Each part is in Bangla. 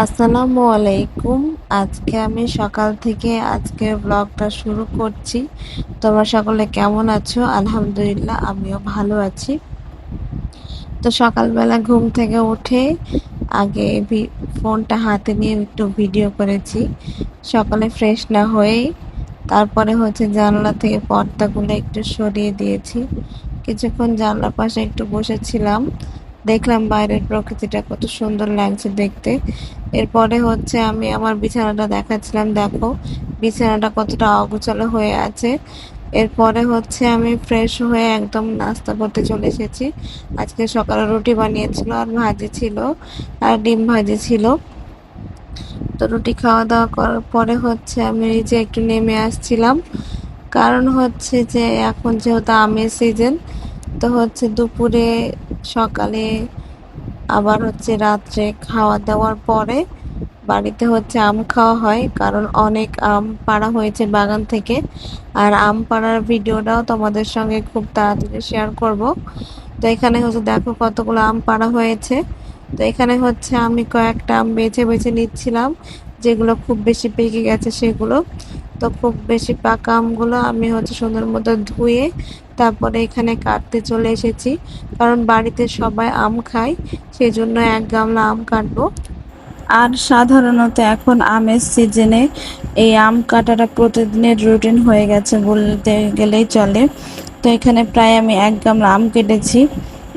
আসসালামু আলাইকুম। আজকে আমি সকাল থেকে আজকের ব্লগটা শুরু করছি। তোমরা সকলে কেমন আছো? আলহামদুলিল্লাহ, আমিও ভালো আছি। তো সকালবেলা ঘুম থেকে উঠে আগে ফোনটা হাতে নিয়ে একটু ভিডিও করেছি। সকালে ফ্রেশ না হয়েই তারপরে জানলা থেকে পর্দাগুলো একটু সরিয়ে দিয়েছি। কিছুক্ষণ জানলার পাশে একটু বসেছিলাম, দেখলাম বাইরের প্রকৃতিটা কত সুন্দর লাগছে দেখতে। এরপরে আমি আমার বিছানাটা দেখাচ্ছিলাম, দেখো বিছানাটা কতটা অগোছালো হয়ে আছে। এরপরে আমি ফ্রেশ হয়ে একদম নাস্তা করতে চলে এসেছি। আজকে সকালে রুটি বানিয়েছিল আর ভাজি ছিল, আর ডিম ভাজি ছিল। তো রুটি খাওয়া দাওয়া করার পরে আমি এই যে একটু নেমে আসছিলাম, কারণ যে এখন যেহেতু আমের সিজন। তো দুপুরে, সকালে, আবার রাত্রে খাওয়া দাওয়ার পরে বাড়িতে আম খাওয়া হয়, কারণ অনেক আম পাড়া হয়েছে বাগান থেকে। আর আম পাড়ার ভিডিওটাও তোমাদের সঙ্গে খুব তাড়াতাড়ি শেয়ার করব। তো এখানে দেখো কতগুলো আম পাড়া হয়েছে। তো এখানে আমি কয়েকটা আম বেছে বেছে নিচ্ছিলাম, যেগুলো খুব বেশি পেকে গেছে সেগুলো। তো খুব বেশি পাকা আমগুলো আমি সুন্দর মতো ধুয়ে তারপরে এখানে কাটতে চলে এসেছি, কারণ বাড়িতে সবাই আম খায়, সেই জন্য এক গামলা আম কাটবো। আর সাধারণত এখন আমের সিজনে এই আম কাটাটা প্রতিদিনের রুটিন হয়ে গেছে বলতে গেলেই চলে। তো এখানে প্রায় আমি এক গামলা আম কেটেছি।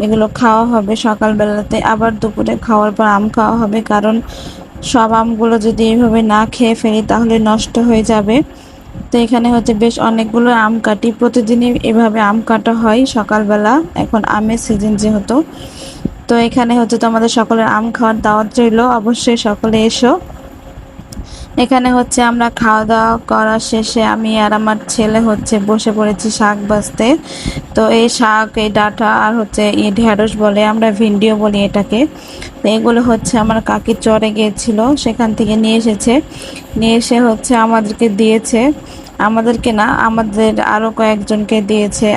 এগুলো খাওয়া হবে সকালবেলাতে, আবার দুপুরে খাওয়ার পর আম খাওয়া হবে, কারণ সব আমগুলো যদি এইভাবে না খেয়ে ফেলি তাহলে নষ্ট হয়ে যাবে। তো এখানে বেশ অনেকগুলো আম কাটি, প্রতিদিনই এভাবে আম কাটা হয় সকালবেলা, এখন আমের সিজন যেহেতু। তো এখানে তোমাদের সকলের আম খাওয়ার দাওয়াত রইল, অবশ্যই সকলে এসো। এখানে আমরা খাওয়া দাওয়া করার শেষে আমি আর আমার ছেলে বসে পড়েছি শাক বাছতে। তো এই শাক, এই ডাঁটা আর এই ঢেঁড়স বলে, আমরা ভিন্ডিও বলি এটাকে। তো এগুলো আমার কাকি চরে গিয়েছিল, সেখান থেকে নিয়ে এসেছে। নিয়ে এসে আমাদেরকে দিয়েছে। আমাদেরকে না, আমাদের আরো কয়েকজনকে দিয়েছে।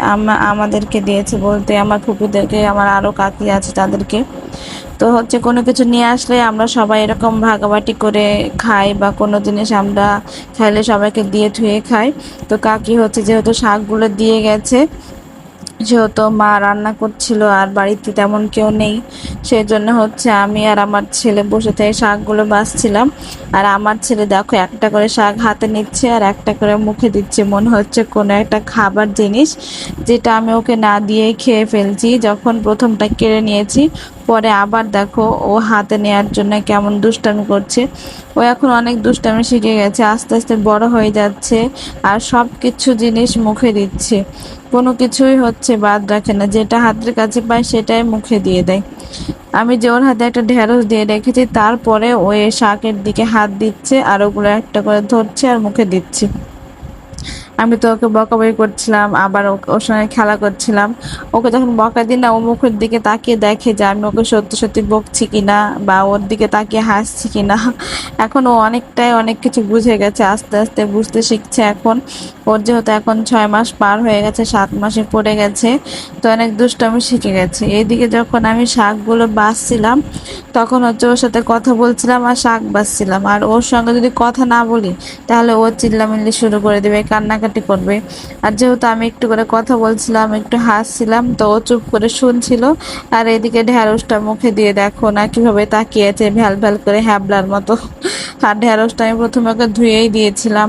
আমাদেরকে দিয়েছে বলতে আমার ফুপুদেরকে, আমার আরো কাকি আছে তাদেরকে। তো কোনো কিছু নিয়ে আসলে আমরা সবাই এরকম ভাগাভাগি করে খাই, বা কোনো জিনিস আমরা খাইলে সবাইকে দিয়ে ধুয়ে খাই। তো কাকি যেহেতু শাকগুলো দিয়ে গেছে, যেহেতু মা রান্না করছিল আর বাড়িতে তেমন কেউ নেই, সেই জন্য আমি আর আমার ছেলে বসে থেকে শাকগুলো বাছছিলাম। আর আমার ছেলে দেখো একটা করে শাক হাতে নিচ্ছে আর একটা করে মুখে দিচ্ছে, মনে হচ্ছে কোনো একটা খাবার জিনিস, যেটা আমি ওকে না দিয়ে খেয়ে ফেলছি যখন প্রথমটা কেড়ে নিয়েছি। পরে আবার দেখো ও হাতে নেওয়ার জন্য কেমন দুষ্টামি করছে। ও এখন অনেক দুষ্টামি শিখে গেছে, আস্তে আস্তে বড় হয়ে যাচ্ছে, আর সব কিছু জিনিস মুখে দিচ্ছে, কোনো কিছুই বাদ রাখে না, যেটা হাতের কাছে পায় সেটাই মুখে দিয়ে দেয়। আমি যে ওর হাতে একটা ঢেঁড়স দিয়ে রেখেছি, তারপরে ও এই শাকের দিকে হাত দিচ্ছে আর ওগুলো একটা করে ধরছে আর মুখে দিচ্ছে। আমি তো ওকে বকাবকি করছিলাম, আবার ওর সঙ্গে খেলা করছিলাম। ওকে যখন বকা দিই না, ও মুখের দিকে তাকিয়ে দেখে যে আমি ওকে সত্যি সত্যি বকছি কিনা, বা ওর দিকে তাকিয়ে হাসছি কিনা। এখন ও অনেক কিছু বুঝে গেছে, আস্তে আস্তে বুঝতে শিখছে এখন। ওর যেহেতু এখন 6 মাস পার হয়ে গেছে, 7 মাসে পড়ে গেছে, তো অনেক দুষ্টামি শিখে গেছে। এইদিকে যখন আমি শাকগুলো বাছছিলাম, তখন ওর সাথে কথা বলছিলাম আর শাক বাছছিলাম। আর ওর সঙ্গে যদি কথা না বলি তাহলে ও চিল্লামিল্লি শুরু করে দেবে, কান্নাকাটি করবে। আর যেহেতু আমি একটু করে কথা বলছিলাম, একটু হাসছিলাম, তো ও চুপ করে শুনছিল। আর এদিকে ঢেঁড়সটা মুখে দিয়ে দেখো না কিভাবে তাকিয়েছে ভ্যাল ভ্যাল করে, হ্যাবলার মতো। আর ঢেঁড়সটা আমি প্রথমে ওকে ধুয়েই দিয়েছিলাম।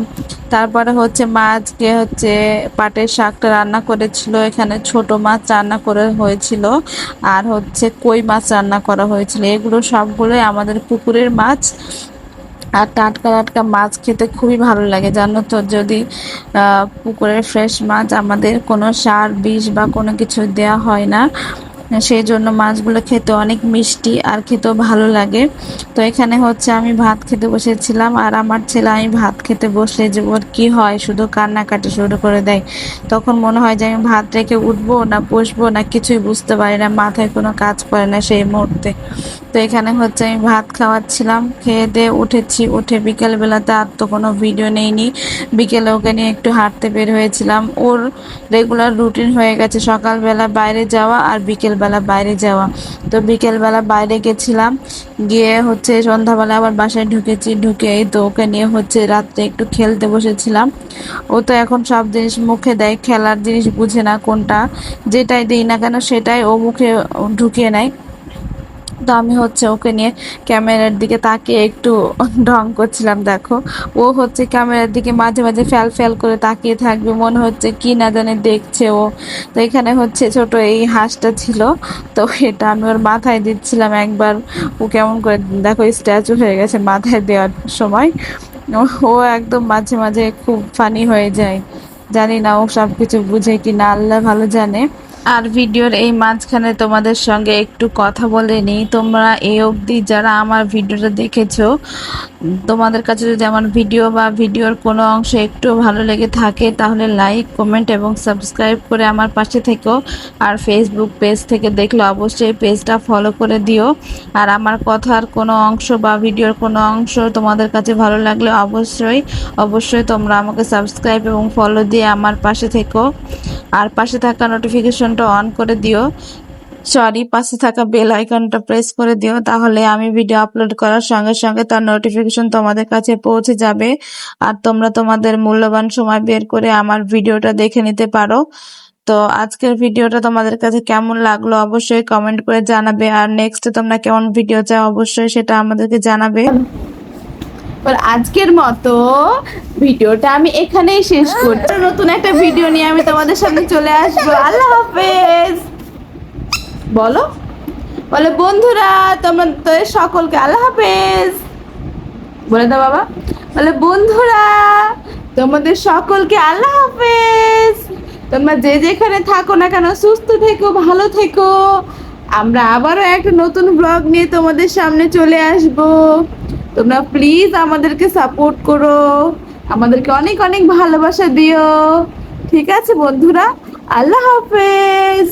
তারপরে মা আজকে পাটের শাকটা রান্না করেছিল, এখানে ছোট মাছ রান্না করে হয়েছিল, আর কই মাছ রান্না করা হয়েছিল। এগুলো সবগুলোই আমাদের পুকুরের মাছ। আর টাটকা টাটকা মাছ খেতে খুবই ভালো লাগে, জানো তো। যদি পুকুরের ফ্রেশ মাছ, আমাদের কোনো সার বিষ বা কোনো কিছু দেওয়া হয় না, সেই জন্য মাছগুলো খেতে অনেক মিষ্টি আর খেতেও ভালো লাগে। তো এখানে আমি ভাত খেতে বসেছিলাম, আর আমার ছেলে, আমি ভাত খেতে বসলে যে ওর কি হয়, শুধু কান্নাকাটি শুরু করে দেয়। তখন মনে হয় যে আমি ভাত রেখে উঠবো না বসবো না, কিছুই বুঝতে পারি না, মাথায় কোনো কাজ করে না সেই মুহূর্তে। তো এখানে হচ্ছে আমি ভাত খাওয়াচ্ছিলাম, খেয়ে দিয়ে উঠেছি, উঠে বিকেল বেলাতে আর তো কোনো ভিডিও নেইনি। বিকেলে ওকে নিয়ে একটু হাঁটতে বের হয়েছিলাম। ওর রেগুলার রুটিন হয়ে গেছে সকালবেলা বাইরে যাওয়া আর বিকেলবেলা বাইরে যাওয়া। তো বিকেলবেলা বাইরে গেছিলাম, গিয়ে হচ্ছে সন্ধ্যাবেলা আবার বাসায় ঢুকেছি, ঢুকে এই তো ওকে নিয়ে হচ্ছে রাত্রে একটু খেলতে বসেছিলাম। ও তো এখন সব জিনিস মুখে দেয়, খেলার জিনিস বুঝে না কোনটা, যেটাই দিই না কেন সেটাই ও মুখে ঢুকিয়ে নেয়। তো আমি হচ্ছে ওকে নিয়ে ক্যামেরার দিকে তাকিয়ে একটু ঢং করছিলাম। দেখো, ও হচ্ছে ক্যামেরার দিকে মাঝে মাঝে ফ্যাল ফ্যাল করে তাকিয়ে থাকবে, মনে হচ্ছে কি না জানে দেখছে ও। তো এখানে হচ্ছে ছোট এই হাঁসটা ছিল, তো এটা আমি ওর মাথায় দিচ্ছিলাম একবার। ও কেমন করে দেখো স্ট্যাচু হয়ে গেছে মাথায় দেওয়ার সময়। ও একদম মাঝে মাঝে খুব ফানি হয়ে যায়, জানি না ও সব কিছু বুঝে কি না, আল্লাহ ভালো জানে। আর ভিডিওর এই মাঝখানে তোমাদের সঙ্গে একটু কথা বলে নিই। তোমরা এই অবধি যারা আমার ভিডিওটা দেখেছো, তোমাদের কাছে যদি আমার ভিডিও বা ভিডিওর কোনো অংশ একটু ভালো লেগে থাকে তাহলে লাইক, কমেন্ট এবং সাবস্ক্রাইব করে আমার পাশে থেকো। আর ফেসবুক পেজ থেকে দেখলে অবশ্যই পেজটা ফলো করে দিও। আর আমার কথার কোনো অংশ বা ভিডিওর কোনো অংশ তোমাদের কাছে ভালো লাগলে অবশ্যই অবশ্যই তোমরা আমাকে সাবস্ক্রাইব এবং ফলো দিয়ে আমার পাশে থেকো। আর পাশে থাকা নোটিফিকেশনটা অন করে দিও, সরি পাশে থাকা বেল আইকনটা প্রেস করে দিও, তাহলে আমি ভিডিও আপলোড করার সঙ্গে সঙ্গে তার নোটিফিকেশন তোমাদের কাছে পৌঁছে যাবে। আর তোমরা তোমাদের মূল্যবান সময় বের করে আমার ভিডিওটা দেখে নিতে পারো। তো আজকের ভিডিওটা তোমাদের কাছে কেমন লাগলো অবশ্যই কমেন্ট করে জানাবে। আর নেক্সট তোমরা কেমন ভিডিও চাও অবশ্যই সেটা আমাদেরকে জানাবে। আজকের মতো ভিডিওটা আমি এখানেই শেষ করছি। নতুন একটা ভিডিও নিয়ে আমি তোমাদের সামনে চলে আসবো। আল্লাহ হাফেজ। বলো, বলে বন্ধুরা তোমাদের সকলকে আল্লাহ হাফেজ বলে দাও বাবা। বলে বন্ধুরা তোমাদের সকলকে আল্লাহ হাফেজ। তোমরা যে যেখানে থাকো না কেন সুস্থ থেকো, ভালো থেকো। আমরা আবারও একটা নতুন ব্লগ নিয়ে তোমাদের সামনে চলে আসব। তোমরা প্লিজ আমাদেরকে সাপোর্ট করো, আমাদেরকে অনেক অনেক ভালোবাসা দিও। ঠিক আছে বন্ধুরা, আল্লাহ হাফেজ।